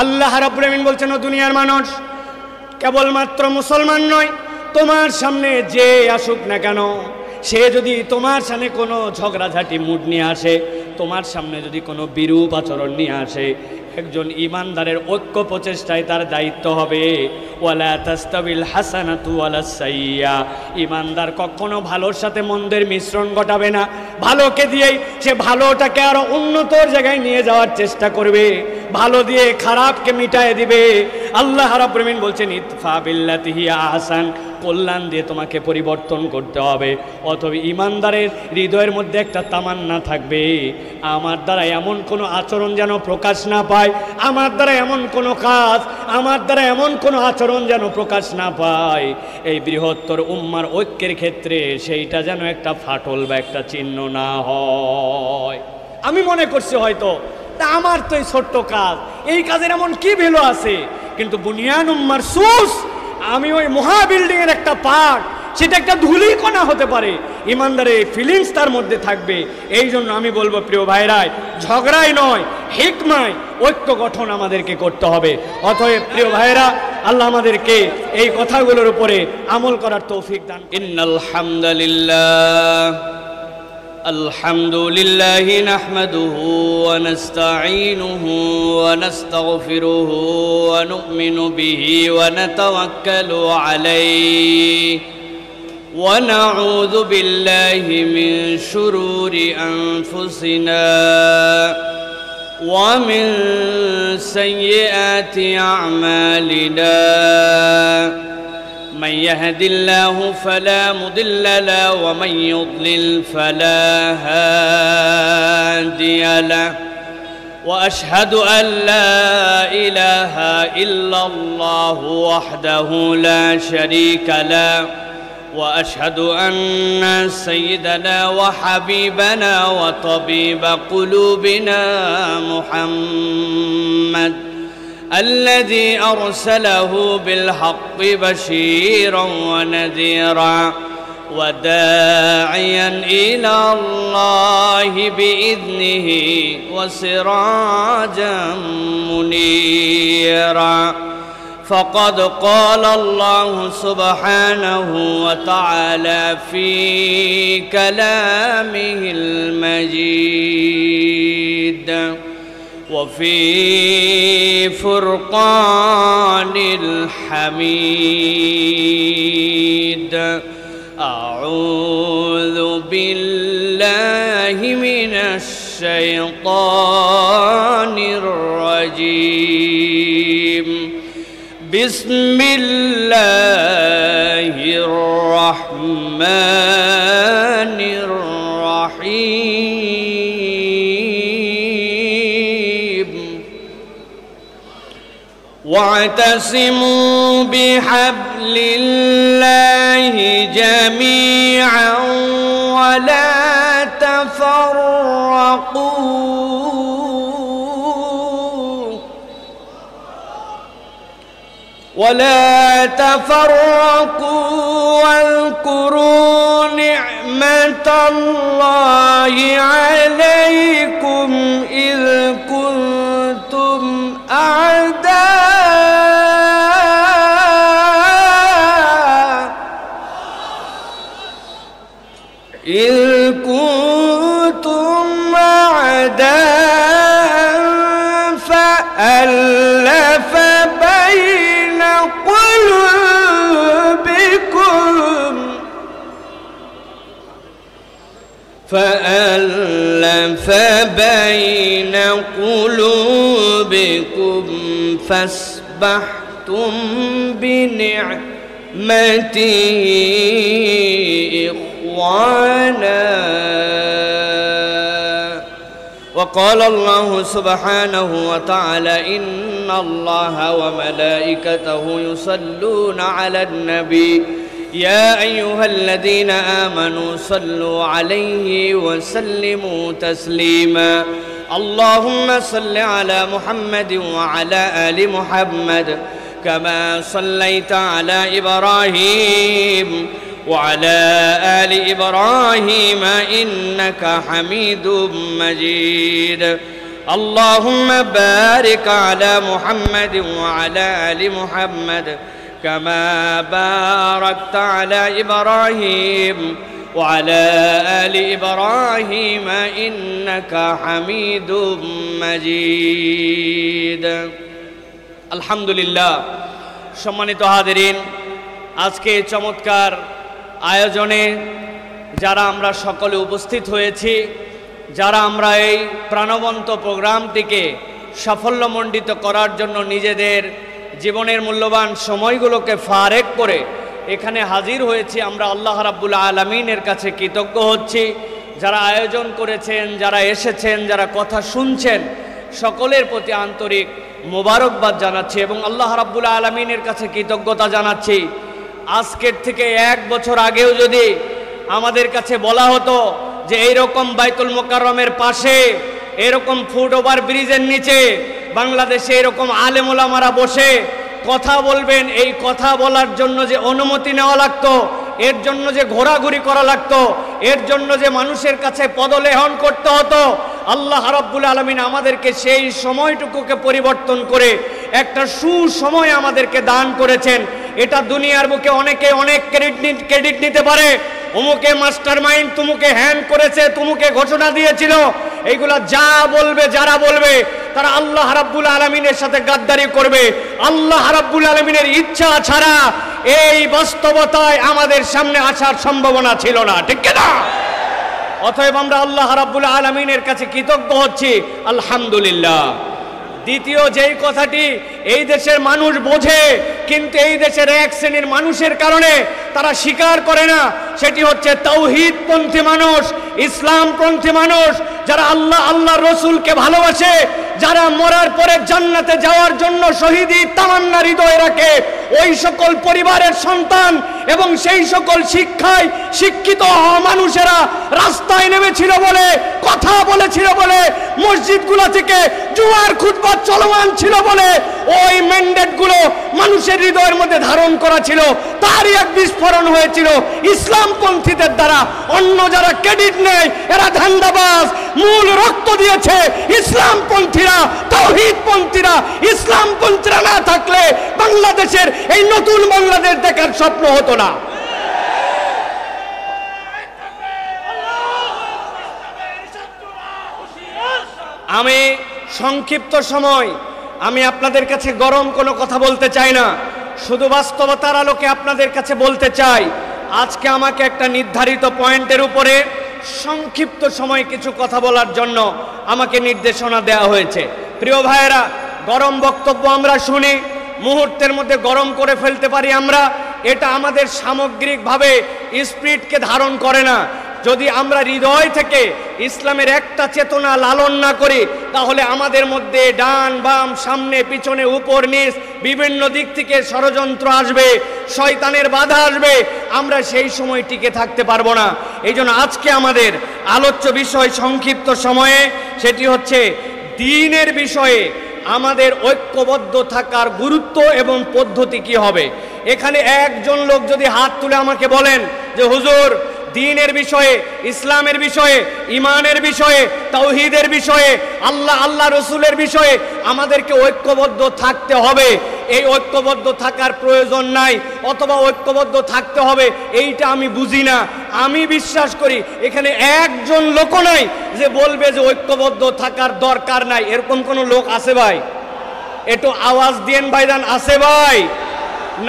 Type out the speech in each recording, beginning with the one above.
আল্লাহ রাব্বুল আমিন বলছেন, ও দুনিয়ার মানুষ, কেবলমাত্র মুসলমান নয়, তোমার সামনে যে আসুক না কেন, সে যদি তোমার সামনে কোনো ঝগড়াঝাটি মুড নিয়ে আসে, তোমার সামনে যদি কোনো বিরূপ আচরণ নিয়ে আসে, একজন ইমানদারের ঐক্য প্রচেষ্টায় তার দায়িত্ব হবে ওয়ালা তাস্তাবিল হাসানাতু ওয়ালাস সাইয়্যা। ইমানদার কখনো ভালোর সাথে মন্দের মিশ্রণ ঘটাবে না, ভালোকে দিয়েই সে ভালোটাকে আরো উন্নতর জায়গায় নিয়ে যাওয়ার চেষ্টা করবে, ভালো দিয়ে খারাপকে মিটায় দিবে। আল্লাহ রাব্বুল আমিন বলছেন, ইতফা বিল্লাতি হিয়া আহসান, কল্যাণ দিয়ে তোমাকে পরিবর্তন করতে হবে। অথবা ইমানদারের হৃদয়ের মধ্যে একটা তামান্না থাকবে, আমার দ্বারা এমন কোনো আচরণ যেন প্রকাশ না পায়, আমার দ্বারা এমন কোনো কাজ, আমার দ্বারা এমন কোনো আচরণ যেন প্রকাশ না পায়, এই বৃহত্তর উম্মার ঐক্যের ক্ষেত্রে সেইটা যেন একটা ফাটল বা একটা চিহ্ন না হয়। আমি মনে করছি হয়তো আমার তো এই ছোট্ট কাজ, এই কাজের এমন কি ভ্যালু আছে, কিন্তু বুনিয়ান উম্মার সুস, আমি ওই মহা বিল্ডিং এর একটা পার্ট, সেটা একটা ধূলিকণা হতে পারে, ইমানদারের এই ফিলিংস তার মধ্যে থাকবে। এই জন্য আমি বলবো প্রিয় ভাইরাই, ঝগড়াই নয়, হিকমায় ঐক্য গঠন আমাদেরকে করতে হবে। অতএব প্রিয় ভাইরা, আল্লাহ আমাদেরকে এই কথাগুলোর উপরে আমল করার তৌফিক দান। ইন্নাল হামদুলিল্লাহ আলহামদুলিল্লাহি নাহমাদুহু ওয়া নাস্তাঈনুহু ওয়া নাস্তাগফিরুহু ওয়া নু'মিনু বিহি ওয়া নাতাওয়াক্কালু আলাইহি ওয়া নাউযু বিল্লাহি মিন শুরুরি আনফুসিনা ওয়া মিন সাইয়্যাতি আ'মালিনা। من يهد الله فلا مضل له ومن يضلل فلا هادي له وأشهد أن لا إله إلا الله وحده لا شريك له وأشهد أن سيدنا وحبيبنا وطبيب قلوبنا محمد الذي أرسله بالحق بشيرا ونذيرا وداعيا إلى الله بإذنه وسراجا منيرا. فقد قال الله سبحانه وتعالى في كلامه المجيد وفي فرقان الحميد. أعوذ بالله من الشيطان الرجيم. بسم الله الرحمن الرحيم. واعتصموا بحبل الله جميعا ولا تفرقوا واذكروا نعمة الله عليكم إذ كنتم أعداء فألف بين قلوبكم فأصبحتم بنعمته إخوانا. وقال الله سبحانه وتعالى إن الله وملائكته يصلون على النبي يا أيها الذين آمنوا صلوا عليه وسلموا تسليما. اللهم صل على محمد وعلى آل محمد كما صليت على إبراهيم وعلى آل إبراهيم إنك حميد مجيد. اللهم بارك على محمد وعلى آل محمد كما باركت على إبراهيم وعلى آل إبراهيم إنك حميد مجيد الحمد لله সম্মানিত হাজিরিন, আজকে চমৎকার আয়োজনে যারা আমরা সকলে উপস্থিত হয়েছি, যারা আমরা এই প্রাণবন্ত প্রোগ্রামটিকে সাফল্যমণ্ডিত করার জন্য নিজেদের জীবনের মূল্যবান সময়গুলোকে ফারেক করে এখানে হাজির হয়েছি, আমরা আল্লাহ রাব্বুল আলামিনের কাছে কৃতজ্ঞ হচ্ছি। যারা আয়োজন করেছেন, যারা এসেছেন, যারা কথা শুনছেন, সকলের প্রতি আন্তরিক মোবারকবাদ জানাচ্ছি এবং আল্লাহ রাব্বুল আলামিনের কাছে কৃতজ্ঞতা জানাচ্ছি। আজকের থেকে 1 বছর আগেও যদি আমাদের কাছে বলা হতো যে এইরকম বাইতুল মোকাররমের পাশে এরকম ফুট ওভার ব্রিজের নিচে বাংলাদেশে এরকম আলেম ওলামারা বসে কথা বলবেন, এই কথা বলার জন্য যে অনুমতি নেওয়া লাগতো, এর জন্য যে ঘোরাঘুরি করা লাগতো, এর জন্য যে মানুষের কাছে পদলেহন করতে হতো, আল্লাহ রাব্বুল আলামিন আমাদেরকে সেই সময়টুকুকে পরিবর্তন করে একটা সুসময় আমাদেরকে দান করেছেন। এটা দুনিয়ার বুকে অনেকে অনেক ক্রেডিট নিতে পারে, অমুকে মাস্টার মাইন্ড, তুমুকে হ্যান্ড করেছে, তুমুকে ঘোষণা দিয়েছিল, এইগুলা যা বলবে, যারা বলবে তারা আল্লাহ রাব্বুল আলামিনের সাথে গাদ্দারি করবে। আল্লাহ রাব্বুল আলামিনের ইচ্ছা ছাড়া এই বাস্তবতায় আমাদের সামনে আসার সম্ভাবনা ছিল না, ঠিক না? অতএব আমরা আল্লাহ রাব্বুল আলামিনের কাছে কৃতজ্ঞ হচ্ছি, আলহামদুলিল্লাহ। দ্বিতীয় যেই কথাটি এই দেশের মানুষ বোঝে, কিন্তু এই দেশের এক শ্রেণীর মানুষের কারণে তারা স্বীকার করে না, সেটি হচ্ছে তাওহীদপন্থী মানুষ, ইসলামপন্থী মানুষ, যারা আল্লাহ রসুলকে ভালোবাসে, যারা মরার পরে জান্নাতে যাওয়ার জন্য শহীদি তামান্না হৃদয়ে রাখে, ওই সকল পরিবারের সন্তান এবং সেই সকল শিক্ষায় শিক্ষিত মানুষেরা রাস্তায় নেমেছিল বলে, কথা বলেছিল বলে, মসজিদগুলো থেকে জুমার খুতবা চলমান ছিল বলে ওই ম্যান্ডেটগুলো মানুষের হৃদয়ের মধ্যে ধারণ করা ছিল, তারই এক বিস্ফোরণ হয়েছিল ইসলামপন্থীদের দ্বারা। অন্য যারা ক্রেডিট নেয় এরা ধান্দাবাজ, মূল রক্ত দিয়েছে ইসলামপন্থীরা, তাওহীদপন্থীরা। ইসলামপন্থীরা না থাকলে বাংলাদেশের এই নতুন বাংলাদেশ দেখার স্বপ্ন হতো না। আমি সংক্ষিপ্ত সময় আমি আপনাদের কাছে গরম কোনো কথা বলতে চাই না, শুধু বাস্তবতার আলোকে আপনাদের কাছে বলতে চাই। আজকে আমাকে একটা নির্ধারিত পয়েন্টের উপরে সংক্ষিপ্ত সময় কিছু কথা বলার জন্য আমাকে নির্দেশনা দেওয়া হয়েছে। প্রিয় ভাইয়েরা, গরম বক্তব্য আমরা শুনি, মুহূর্তের মধ্যে গরম করে ফেলতে পারি আমরা, এটা আমাদের সামগ্রিকভাবে স্পিরিটকে ধারণ করে না। যদি আমরা হৃদয় থেকে ইসলামের একটা চেতনা লালন না করি, তাহলে আমাদের মধ্যে ডান বাম, সামনে পিছনে, উপর নিচ বিভিন্ন দিক থেকে ষড়যন্ত্র আসবে, শয়তানের বাধা আসবে, আমরা সেই সময় টিকে থাকতে পারবো না। এই জন্য আজকে আমাদের আলোচ্য বিষয় সংক্ষিপ্ত সময়ে, সেটি হচ্ছে দ্বীনের বিষয়ে আমাদের ঐক্যবদ্ধ থাকার গুরুত্ব এবং পদ্ধতি কি হবে। এখানে একজন লোক যদি হাত তুলে আমাকে বলেন যে হুজুর, দ্বীনের বিষয়ে, ইসলামের বিষয়ে, ঈমানের বিষয়ে, তাওহীদের বিষয়ে, আল্লাহ রসুলের বিষয়ে আমাদেরকে ঐক্যবদ্ধ থাকতে হবে, এই ঐক্যবদ্ধ থাকার প্রয়োজন নাই, অথবা ঐক্যবদ্ধ থাকতে হবে, এইটা আমি বুঝি না। আমি বিশ্বাস করি এখানে একজন লোক নাই যে বলবে যে ঐক্যবদ্ধ থাকার দরকার নাই। এরকম কোনো লোক আছে ভাই? একটু আওয়াজ দিয়েন ভাইজান, আছে ভাই?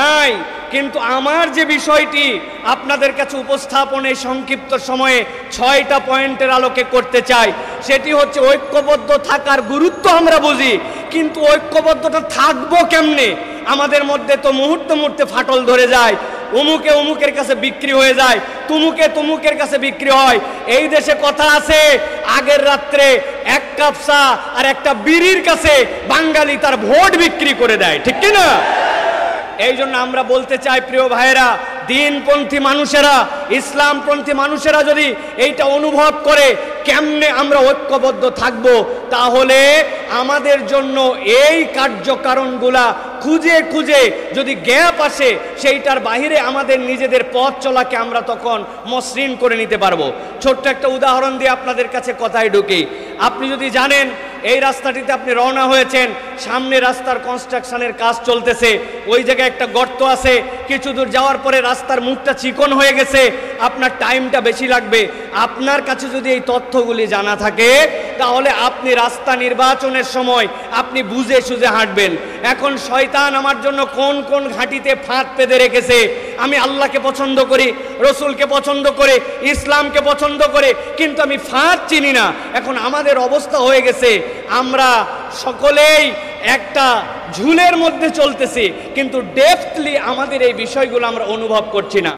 নাই। কিন্তু আমার যে বিষয়টি আপনাদের কাছে উপস্থাপনে সংক্ষিপ্ত সময়ে 6টা পয়েন্টের আলোকে করতে চাই, সেটি হচ্ছে ঐক্যবদ্ধ থাকার গুরুত্ব আমরা বুঝি, কিন্তু ঐক্যবদ্ধতা থাকবো কেমনে? আমাদের মধ্যে তো মুহূর্তে মুহূর্তে ফাটল ধরে যায়, অমুকে অমুকের কাছে বিক্রি হয়ে যায়, তুমুকের কাছে বিক্রি হয়। এই দেশে কথা আছে, আগের রাত্রে 1 কাপ চা আর একটা বিড়ির কাছে বাঙালি তার ভোট বিক্রি করে দেয়, ঠিক কি না? এই জন্য আমরা বলতে চাই প্রিয় ভাইয়েরা, দ্বীনপন্থী মানুষেরা, ইসলামপন্থী মানুষেরা যদি এইটা অনুভব করে কেমনে আমরা ঐক্যবদ্ধ থাকব, তাহলে আমাদের জন্য এই কার্যকারণগুলা খুঁজে খুঁজে যদি গ্যাপ আসে, সেইটার বাহিরে আমাদের নিজেদের পথ চলাকে আমরা তখন মসৃণ করে নিতে পারবো। ছোট্ট একটা উদাহরণ দিয়ে আপনাদের কাছে কথায় ঢুকি। আপনি যদি জানেন এই রাস্তাটিতে আপনি রওনা হয়েছেন, সামনে রাস্তার কনস্ট্রাকশনের কাজ চলতেছে, ওই জায়গায় একটা গর্ত আছে, কিছু দূর যাওয়ার পরে রাস্তার মুখটা চিকন হয়ে গেছে, আপনার টাইমটা বেশি লাগবে। আপনার কাছে যদি এই তথ্যগুলি জানা থাকে তাহলে আপনি রাস্তা নির্বাচনের সময় আপনি বুঝে সুঝে হাঁটবেন। এখন শয়তান আমার জন্য কোন কোন ঘাঁটিতে ফাঁদ পেতে রেখেছে। আমি আল্লাহকে পছন্দ করি, রসুলকে পছন্দ করে, ইসলামকে পছন্দ করে, কিন্তু আমি ফাঁদ চিনি না। এখন আমাদের অবস্থা হয়ে গেছে, আমরা সকলেই একটা ঝুলের মধ্যে চলতেছি, কিন্তু ডেপথলি আমাদের এই বিষয়গুলো আমরা অনুভব করছি না।